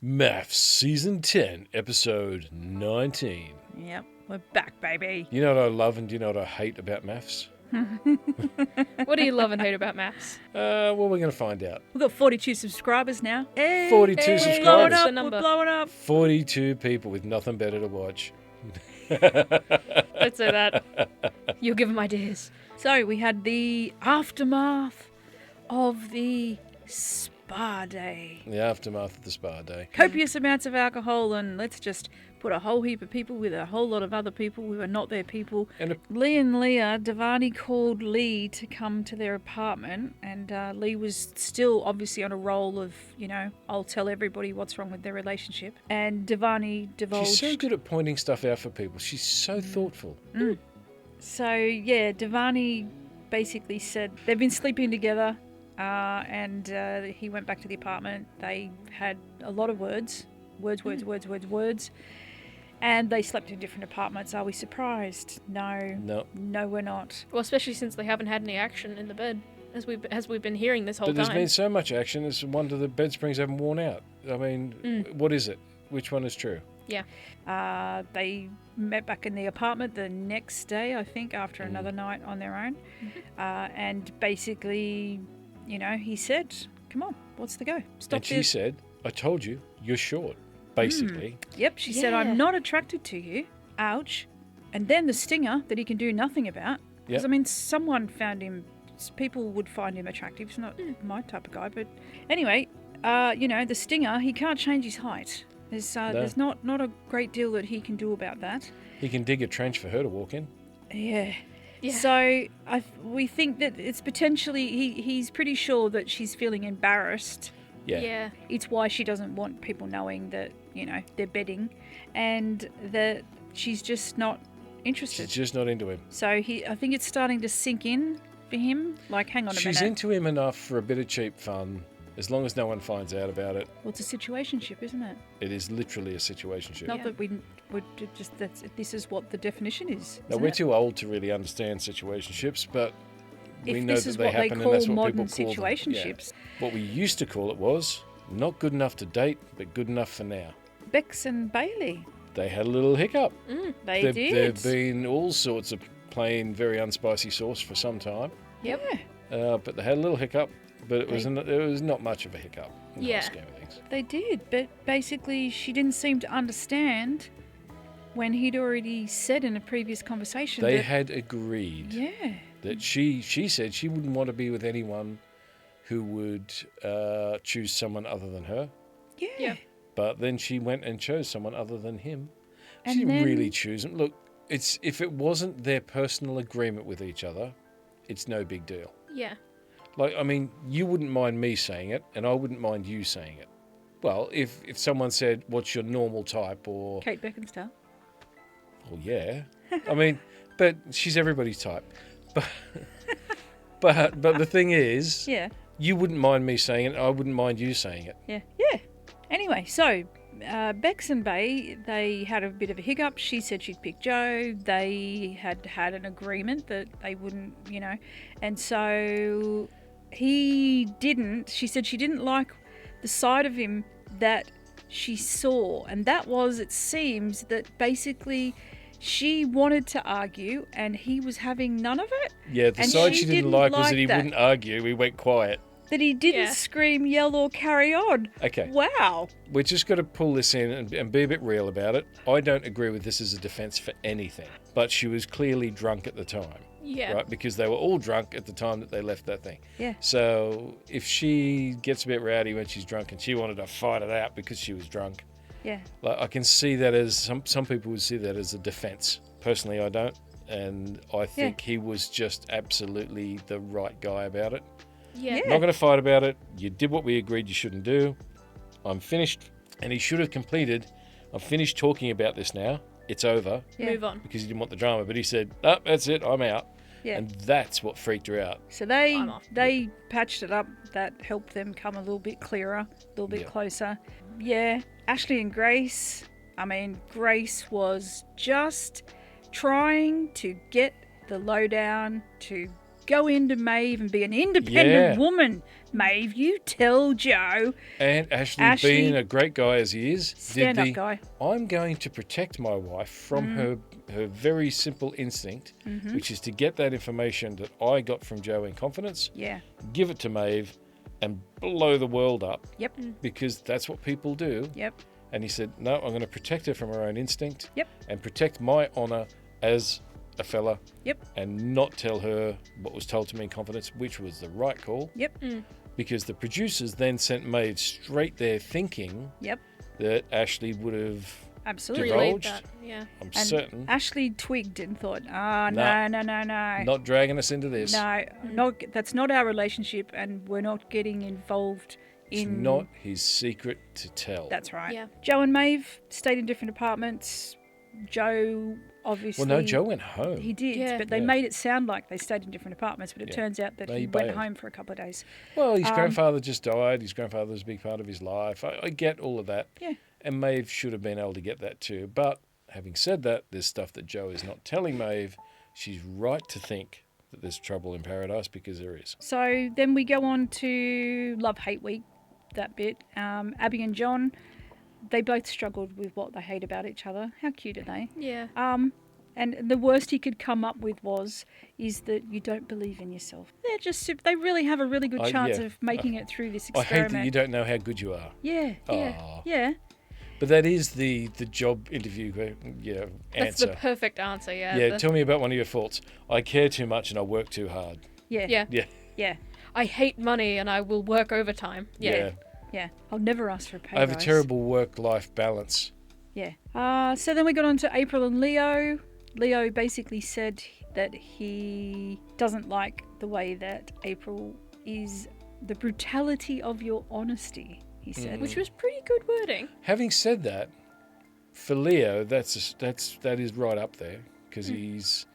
MAFS Season 10, Episode 19. Yep, we're back, baby. You know what I love and do you know what I hate about MAFS? What do you love and hate about MAFS? Well, we're going to find out. We've got 42 subscribers now. Hey, 42 we're subscribers. blowing What's up, the number? we're blowing up. 42 people with nothing better to watch. Don't say that. You'll give them ideas. So we had the aftermath of the spa day. The aftermath of the spa day. Copious amounts of alcohol, and let's just put a whole heap of people with a whole lot of other people who are not their people. And Lee and Leah, Davarni called Lee to come to their apartment, and Lee was still obviously on a roll of, I'll tell everybody what's wrong with their relationship. And Davarni divulged. she's so good at pointing stuff out for people. She's so thoughtful. So, yeah, Davarni basically said they've been sleeping together, and he went back to the apartment. They had a lot of words, and they slept in different apartments. Are we surprised? No, we're not. Well, especially since they haven't had any action in the bed, as we've been hearing this whole But there's time. been so much action, it's a wonder the bed springs haven't worn out. I mean, What is it? Which one is true? Yeah. They met back in the apartment the next day, I think, after another night on their own. And basically, he said, come on, what's the go? Stop And she this. said, I told you, you're short, basically. Yep, she said, Yeah. I'm not attracted to you. Ouch. And then the stinger that he can do nothing about. Because, Yep. someone found him, people would find him attractive. He's not my type of guy. But anyway, the stinger, he can't change his height. There's not a great deal that he can do about that. He can dig a trench for her to walk in. Yeah. Yeah. So we think that it's potentially, he's pretty sure that she's feeling embarrassed. Yeah. It's why she doesn't want people knowing that, they're bedding, and that she's just not interested. She's just not into him. So I think it's starting to sink in for him. Like, hang on a She's minute. into him enough for a bit of cheap fun, as long as no one finds out about it. Well, it's a situationship, isn't it? It is literally a situationship. Not that we would just, this is what the definition is. No, isn't we're it? too old to really understand situationships, but we If know this that is they what they happen, call and that's what modern people call them. situationships. Yeah. What we used to call it was not good enough to date, but good enough for now. Bex and Bailey. They had a little hiccup. They There did. have been all sorts of plain, very unspicy sauce for some time, Yep. but they had a little hiccup. But it was not much of a hiccup in the Yeah. whole scheme of things. They did, but basically she didn't seem to understand when he'd already said in a previous conversation They that, had agreed yeah, that she said she wouldn't want to be with anyone who would choose someone other than her. yeah. But then she went and chose someone other than him. She And didn't then- really choose him. Look, if it wasn't their personal agreement with each other, it's no big deal. Yeah. Like, I mean, you wouldn't mind me saying it, and I wouldn't mind you saying it. Well, if someone said, what's your normal type, or... Kate Beckinsale. Well, yeah. I mean, but she's everybody's type. But the thing is, Yeah, you wouldn't mind me saying it, I wouldn't mind you saying it. yeah. Anyway, so Bex and Bay, they had a bit of a hiccup. She said she'd pick Joe. They had an agreement that they wouldn't, and so he didn't. She said she didn't like the side of him that she saw, and that was, it seems, that basically she wanted to argue and he was having none of it. Yeah, the And side she she didn't didn't like was like that he that. wouldn't argue, he went quiet. That he didn't Yeah. scream, yell, or carry on. Okay. Wow. We're just got to pull this in and be a bit real about it. I don't agree with this as a defence for anything, but she was clearly drunk at the time. Yeah. Right, because they were all drunk at the time that they left that thing. Yeah. So if she gets a bit rowdy when she's drunk and she wanted to fight it out because she was drunk, Yeah. like I can see that as some people would see that as a defence. Personally, I don't, and I think he was just absolutely the right guy about it. Yeah. Yeah. Not going to fight about it. You did what we agreed you shouldn't do. I'm finished, and he should have completed. I'm finished talking about this now. It's over. Yeah. Move on. Because he didn't want the drama, but he said, "Oh, that's it. I'm out." Yeah. And that's what freaked her out. So I'm off. they patched it up. That helped them come a little bit clearer, a little bit Yeah. closer. Yeah. Ashley and Grace. I mean, Grace was just trying to get the lowdown to go into Maeve and be an independent Yeah. woman. Maeve, you tell Joe. And Ashley, Ashley- being a great guy as he is, Stand up, guy. I'm going to protect my wife from her very simple instinct, which is to get that information that I got from Joe in confidence, Yeah. give it to Maeve, and blow the world up, Yep. because that's what people do. Yep. And he said, no, I'm going to protect her from her own instinct, Yep. and protect my honour as a fella, Yep. and not tell her what was told to me in confidence, which was the right call. Yep. Because the producers then sent Maeve straight there thinking Yep. that Ashley would have Absolutely. Divulged. Relayed that. Yeah. I'm And certain, Ashley twigged and thought, No. no. not dragging us into this. No, that's not our relationship, and we're not getting involved It's in. not his secret to tell. That's right. Yeah. Joe and Maeve stayed in different apartments. Joe obviously. Well, no, Joe went home. He did, Yeah. but they Yeah. made it sound like they stayed in different apartments. But it Yeah. turns out that No, he he went bailed. home for a couple of days. Well, his grandfather just died. His grandfather was a big part of his life. I get all of that. Yeah. And Maeve should have been able to get that too. But having said that, there's stuff that Joe is not telling Maeve. She's right to think that there's trouble in paradise, because there is. So then we go on to Love Hate Week, that bit. Abi and John, they both struggled with what they hate about each other. How cute are they? Yeah. And the worst he could come up with is that you don't believe in yourself. They really have a really good chance yeah. of making it through this I experiment. hate that you don't know how good you are. Yeah, Aw. yeah. But that is the job interview That's answer. the perfect answer. Yeah. Yeah, tell me about one of your faults. I care too much and I work too hard. Yeah. Yeah. Yeah. Yeah. I hate money and I will work overtime. Yeah. Yeah. I'll never ask for a pay I have a rise. terrible work-life balance. Yeah. So then we got on to April and Leo. Leo basically said that he doesn't like the way that April is the brutality of your honesty, he said. Which was pretty good wording. Having said that, for Leo, that is right up there, because he's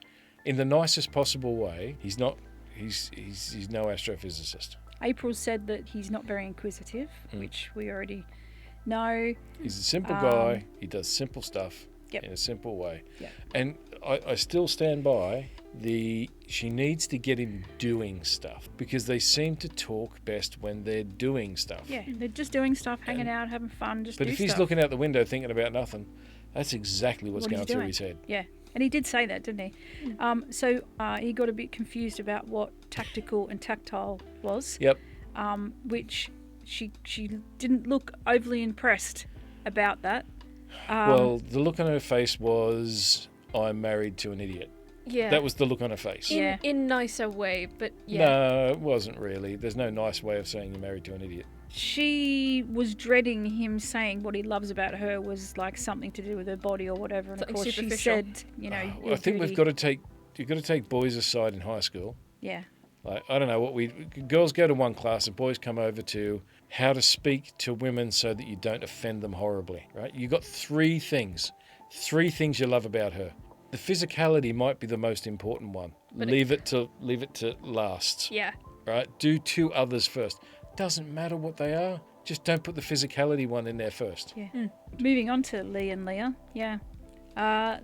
in the nicest possible way. He's not. He's no astrophysicist. April said that he's not very inquisitive, which we already know. He's a simple guy. He does simple stuff Yep. in a simple way. Yep. And I still stand by she needs to get him doing stuff, because they seem to talk best when they're doing stuff. Yeah, they're just doing stuff, hanging out, having fun, just But do if he's stuff. looking out the window thinking about nothing, that's exactly what's What is going he through doing? his head. Yeah, and he did say that, didn't he? So he got a bit confused about what tactical and tactile was. Yep. Which she didn't look overly impressed about that. Well, the look on her face was, I'm married to an idiot. Yeah. That was the look on her face. Yeah. In nicer way, but yeah. No, it wasn't really. There's no nice way of saying you're married to an idiot. She was dreading him saying what he loves about her was like something to do with her body or whatever. And Something of course superficial. she said, Well, I think you've got to take boys aside in high school. Yeah. Like, I don't know girls go to one class and boys come over to how to speak to women so that you don't offend them horribly, right? You got three things you love about her. The physicality might be the most important one. But Leave it to last. Yeah. Right? Do two others first. Doesn't matter what they are. Just don't put the physicality one in there first. Yeah. Moving on to Lee and Leah. Yeah.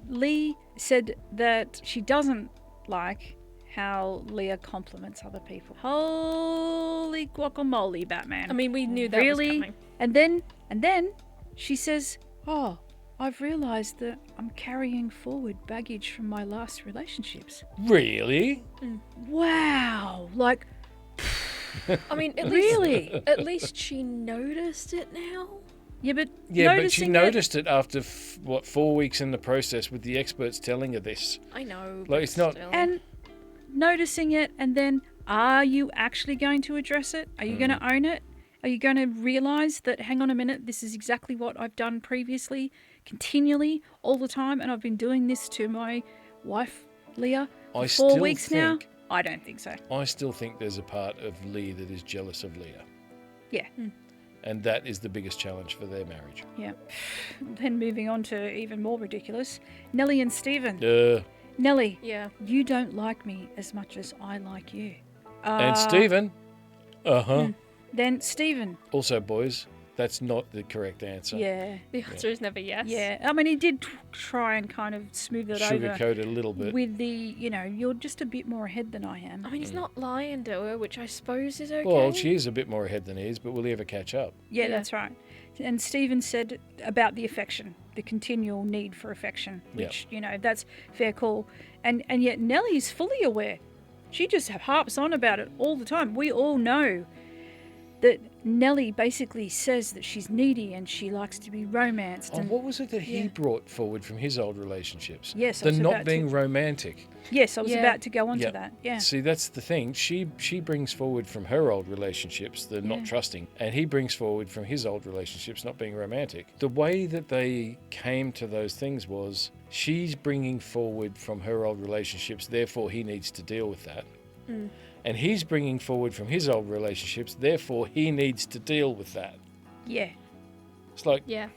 Lee said that she doesn't like how Leah compliments other people. Holy guacamole, Batman. I mean, we knew that really? was coming. And then she says, "Oh, I've realised that I'm carrying forward baggage from my last relationships." Really? Wow. Like, I mean, really? At least she noticed it now. Yeah, but Yeah, but she noticing noticed it after 4 weeks in the process with the experts telling her this. I know. Like, but it's not- still. and noticing it, and then are you actually going to address it? Are you going to own it? Are you going to realise that, hang on a minute, this is exactly what I've done previously, continually, all the time, and I've been doing this to my wife, Leah, for I 4 still weeks now? think- I don't think so. I still think there's a part of Lee that is jealous of Leah. Yeah. And that is the biggest challenge for their marriage. Yeah. Then moving on to even more ridiculous, Nellie and Stephen. Nellie, Yeah. you don't like me as much as I like you. And Stephen, Then Stephen. also boys, That's not the correct answer. Yeah. The answer is never yes. Yeah. I mean, he did try and kind of smooth it over Sugarcoat it a little bit. with the, you're just a bit more ahead than I am. I mean, he's not lying to her, which I suppose is okay. Well, she is a bit more ahead than he is, but will he ever catch up? Yeah, Yeah. that's right. And Stephen said about the affection, the continual need for affection, which, that's fair call. And yet Nellie's fully aware. She just harps on about it all the time. We all know that Nellie basically says that she's needy and she likes to be romanced. Oh, And what was it that he Yeah. brought forward from his old relationships? Yes, I The was not about being to- romantic. Yes, I was Yeah. about to go on Yep. to that. Yeah. See, that's the thing. She brings forward from her old relationships the not trusting, and he brings forward from his old relationships not being romantic. The way that they came to those things was she's bringing forward from her old relationships, therefore he needs to deal with that. And he's bringing forward from his old relationships, therefore he needs to deal with that. Yeah. It's like, Yeah.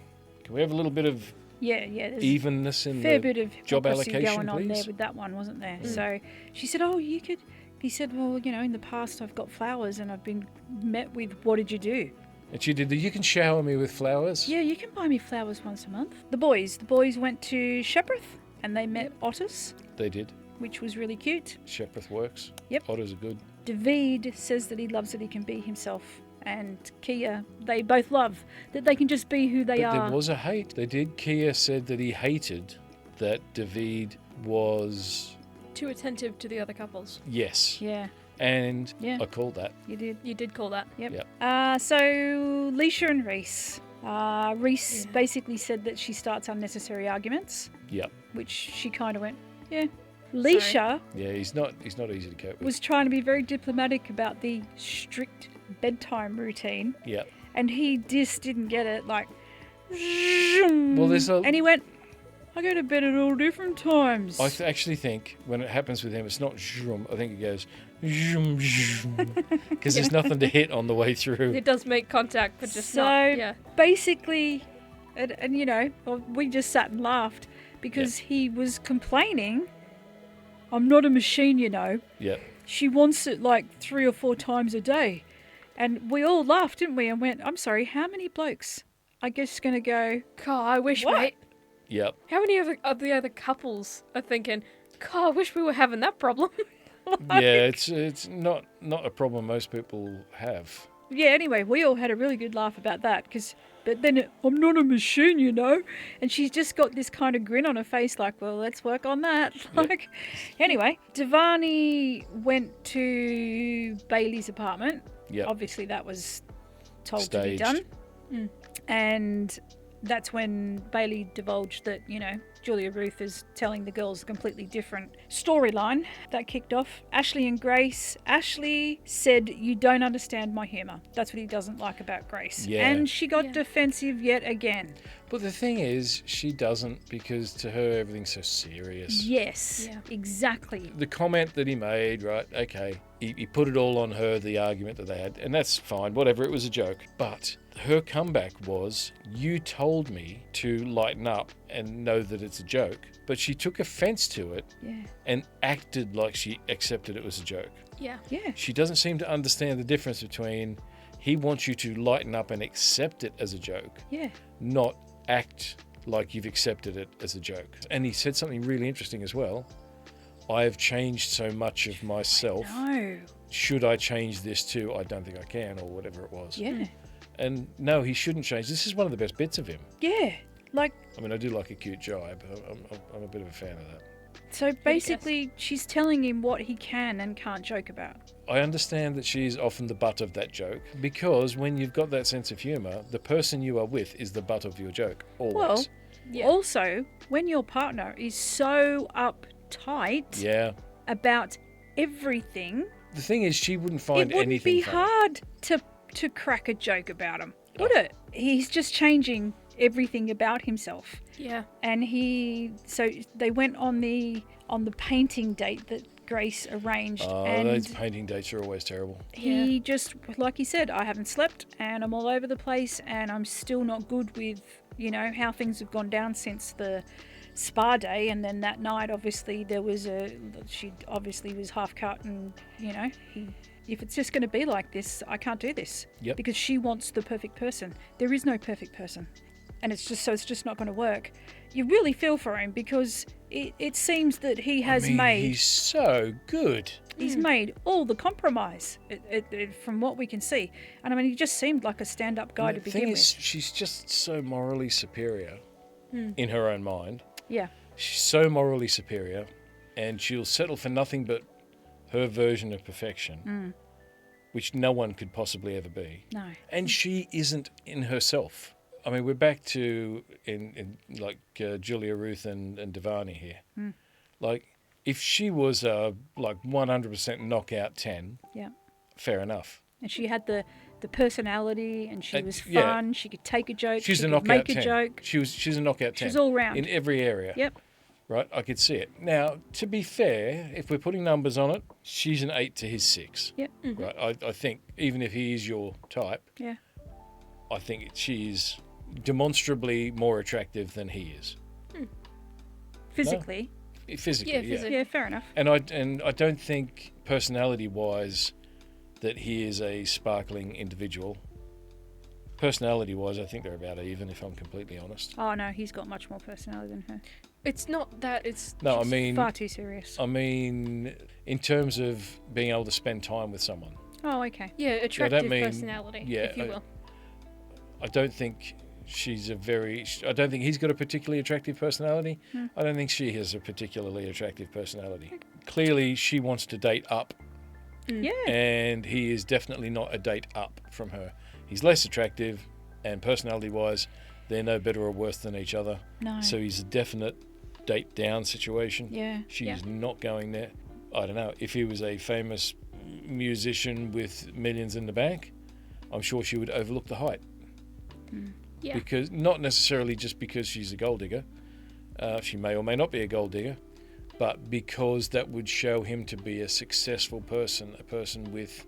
can we have a little bit of Yeah, there's evenness in fair the bit of job hypocrisy allocation, going on there please? with that one, wasn't there? So she said, he said, well, in the past I've got flowers and I've been met with, what did you do? And she did the, you can shower me with flowers? Yeah, you can buy me flowers once a month. The boys went to Shepherdth and they met otters, They did. which was really cute. Shepherdth works. Yep. Otters are good. David says that he loves that he can be himself. And Kia, they both love that they can just be who they But are. there was a hate. They did. Kia said that he hated that David was, Too attentive to the other couples. yes. Yeah, And Yeah. I called that. you did. You did call that. Yep. Yep. So Leisha and Reese. Reese basically said that she starts unnecessary arguments, Yep. which she kind of went, yeah. Leisha Yeah, he's not easy to cope with. was trying to be very diplomatic about the strict bedtime routine, Yep. and he just didn't get it. Like, Well, there's a- and he went, I go to bed at all different times. I actually think when it happens with him, it's not zoom. I think it goes zoom, zoom. Because there's nothing to hit on the way through. It does make contact, but just So- not. Yeah. Basically, and well, we just sat and laughed because he was complaining. I'm not a machine, Yep. She wants it like 3 or 4 times a day. And we all laughed, didn't we? And went, I'm sorry, how many blokes are just going to go, God, I wish, What? mate. Yep. How many of the other couples are thinking, God, I wish we were having that problem? Yeah, it's not a problem most people have. yeah, anyway, we all had a really good laugh about that. But then, I'm not a machine, And she's just got this kind of grin on her face like, well, let's work on that. Like, anyway, Davarni went to Bailey's apartment. Yep. Obviously, that was told Staged. to be done. And that's when Bailey divulged that, Julia-Ruth is telling the girls a completely different storyline. That kicked off. Ashley and Grace. Ashley said, you don't understand my humour. That's what he doesn't like about Grace. Yeah. And she got Yeah. defensive yet again. But the thing is, she doesn't, because to her everything's so serious. Yes, Yeah. exactly. The comment that he made, right, okay, he put it all on her, the argument that they had, and that's fine, whatever, it was a joke. But her comeback was, you told me to lighten up and know that it's a joke. But she took offence to it Yeah. and acted like she accepted it was a joke. Yeah. Yeah. She doesn't seem to understand the difference between he wants you to lighten up and accept it as a joke, Yeah. not act like you've accepted it as a joke. And he said something really interesting as well. I have changed so much of myself. No. Should I change this too? I don't think I can, or whatever it was. Yeah. And no, he shouldn't change. This is one of the best bits of him. Yeah. Like, I mean, I do like a cute jibe. I'm a bit of a fan of that. so basically, she's telling him what he can and can't joke about. I understand that she's often the butt of that joke, because when you've got that sense of humour, the person you are with is the butt of your joke, always. Well, Yeah. also, when your partner is so uptight Yeah. about everything, The thing is, she wouldn't find it wouldn't anything be funny. hard to crack a joke about him, would it? He's just changing everything about himself. Yeah. And so they went on the painting date that Grace arranged, Oh, and those painting dates are always terrible. he just, like he said, I haven't slept and I'm all over the place and I'm still not good with, how things have gone down since the spa day. And then that night, obviously, she obviously was half cut and, he if it's just going to be like this, I can't do this. Yep. Because she wants the perfect person. There is no perfect person. And it's just not going to work. You really feel for him because it seems that he has He's so good. He's made all the compromise from what we can see. And I mean, he just seemed like a stand-up guy to The begin thing with. is, she's just so morally superior in her own mind. Yeah. She's so morally superior, and she'll settle for nothing but her version of perfection, which no one could possibly ever be. No. And she isn't in herself. I mean, we're back to Julia-Ruth and Davarni here. Like, if she was like 100% knockout 10, Yeah. fair enough. And she had the personality, and she was yeah. fun. She could take a joke. She's she a could knockout make 10. a joke. She's a knockout 10. She was all round. In every area. Yep. Right? I could see it. Now, to be fair, if we're putting numbers on it, she's an 8 to his 6. Yep. Right? I think even if he is your type, Yeah. I think she's demonstrably more attractive than he is. Physically. Physically, Yeah, yeah. physically. Yeah, fair enough. And I don't think personality-wise that he is a sparkling individual. Personality-wise, I think they're about even, if I'm completely honest. Oh, no, he's got much more personality than her. It's not that. It's No, I just- mean, Far too serious. in terms of being able to spend time with someone. Oh, okay. yeah, attractive mean- personality, yeah, if you will. I don't think I don't think he's got a particularly attractive personality. I don't think she has a particularly attractive personality. Clearly, she wants to date up, Yeah. and he is definitely not a date up from her. He's less attractive, and personality-wise, they're no better or worse than each other. No. So he's a definite date down situation. Yeah. She Yeah. is not going there. I don't know. If he was a famous musician with millions in the bank, I'm sure she would overlook the height. Yeah. Because not necessarily just because she's a gold digger. She may or may not be a gold digger, but because that would show him to be a successful person, a person with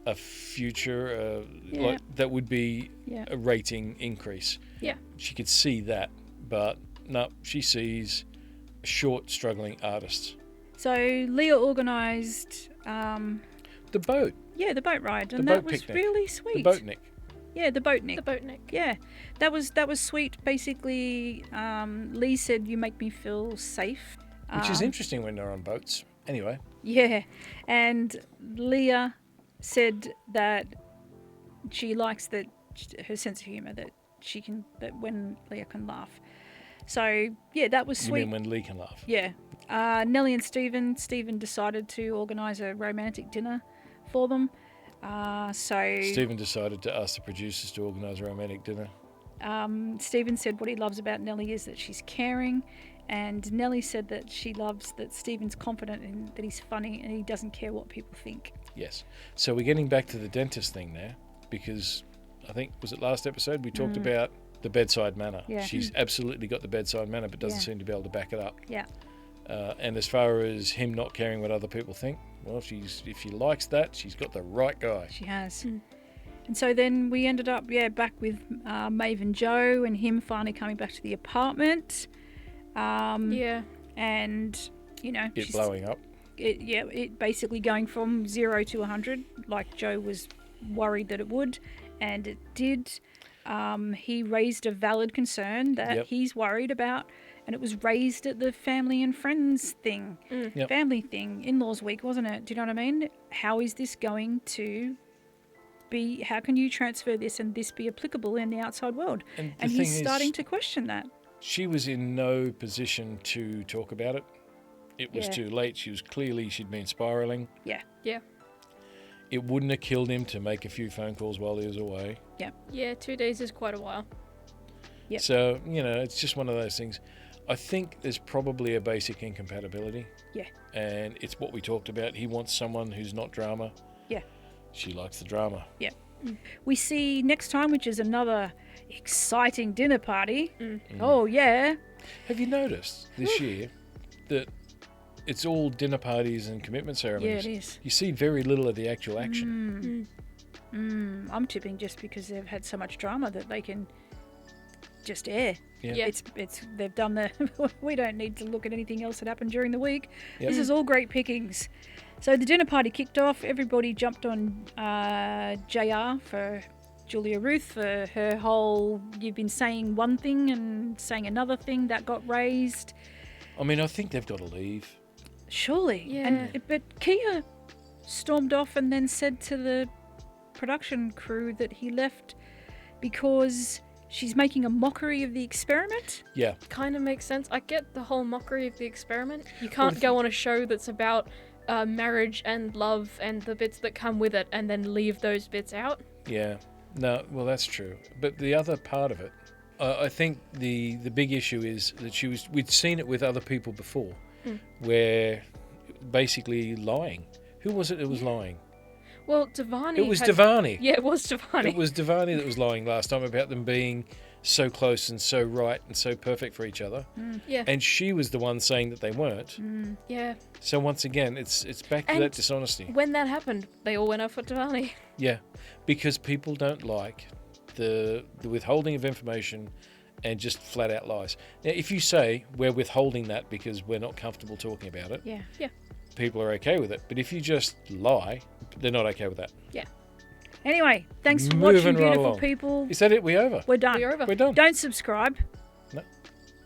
a future, Yeah. that would be Yeah. a rating increase. Yeah. She could see that, but no, she sees a short, struggling artist. So Leah organised, The boat, the boat ride, and The that boat was picnic. really the sweet. boatnik. Yeah, the boatnik. The boatnik. Yeah, that was sweet. Basically, Lee said, "You make me feel safe," Which is interesting when they're on boats. Anyway, Yeah, and Leah said that she likes that her sense of humour, that when Leah can laugh. So yeah, that was you sweet. mean when Lee can laugh? Yeah, Nellie and Stephen decided to organise a romantic dinner for them. So Stephen decided to ask the producers to organise a romantic dinner. Stephen said what he loves about Nellie is that she's caring, and Nellie said that she loves that Stephen's confident and that he's funny and he doesn't care what people think. Yes. So we're getting back to the dentist thing now, because I think, was it last episode, we talked about the bedside manner. Yeah. She's absolutely got the bedside manner, but doesn't Yeah. seem to be able to back it up. Yeah. And as far as him not caring what other people think, well, if she likes that, she's got the right guy. She has. And so then we ended up, back with Maeve and Joe and him finally coming back to the apartment. Yeah. And, It blowing up. it basically going from 0 to 100, like Joe was worried that it would, and it did. He raised a valid concern that Yep. he's worried about, and it was raised at the family and friends thing, Yep. family thing, in-laws week, wasn't it? Do you know what I mean? How is this going to be? How can you transfer this and this be applicable in the outside world? And the And thing he's is, starting to question that. she was in no position to talk about it. It was Yeah. too late. She'd been spiralling. Yeah. Yeah. It wouldn't have killed him to make a few phone calls while he was away. Yeah, 2 days is quite a while. Yep. So, it's just one of those things. I think there's probably a basic incompatibility. Yeah. And it's what we talked about. He wants someone who's not drama. Yeah. She likes the drama. We see next time, which is another exciting dinner party. Oh, yeah. Have you noticed this year that it's all dinner parties and commitment Yeah, ceremonies? it is. You see very little of the actual action. I'm tipping just because they've had so much drama that they can just air. Yeah. Yeah. It's they've done the we don't need to look at anything else that happened during the week. Yep. This is all great pickings. So the dinner party kicked off. Everybody jumped on JR for Julia-Ruth for her whole, you've been saying one thing and saying another thing, that got raised. I mean, I think they've got to leave. Surely. Yeah. But Kia stormed off and then said to the production crew that he left because she's making a mockery of the experiment. Yeah. Kind of makes sense. I get the whole mockery of the experiment. You can't go on a show that's about marriage and love and the bits that come with it and then leave those bits out. Yeah. No, well, that's true. But the other part of it, I think the big issue is that we'd seen it with other people before, where basically lying. Who was it that was lying? Well, Davarni. It was Davarni. Yeah, it was Davarni. It was Davarni that was lying last time about them being so close and so right and so perfect for each other. Yeah. And she was the one saying that they weren't. Yeah. So once again, it's back to And that dishonesty. when that happened, they all went off for Davarni. Yeah, because people don't like the withholding of information and just flat out lies. Now, if you say we're withholding that because we're not comfortable talking about it, Yeah. Yeah. people are okay with it. But if you just lie, they're not okay with that. Yeah. Anyway, thanks for Moving watching, right beautiful along. people. Is that it? We over? We're done. We're over. We're done. Don't subscribe. No.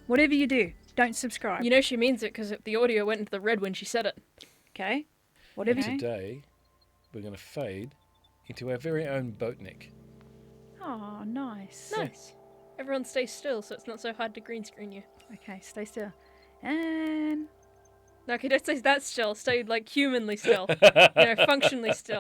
Whatever you do, don't subscribe. You know she means it because the audio went into the red when she said it. Okay? Whatever And you do. today, we're going to fade into our very own boatnik. Oh, nice. Nice. Everyone stay still so it's not so hard to green screen you. Okay, stay still. And No, okay, don't stay that still. Stay, like, humanly still. Functionally still.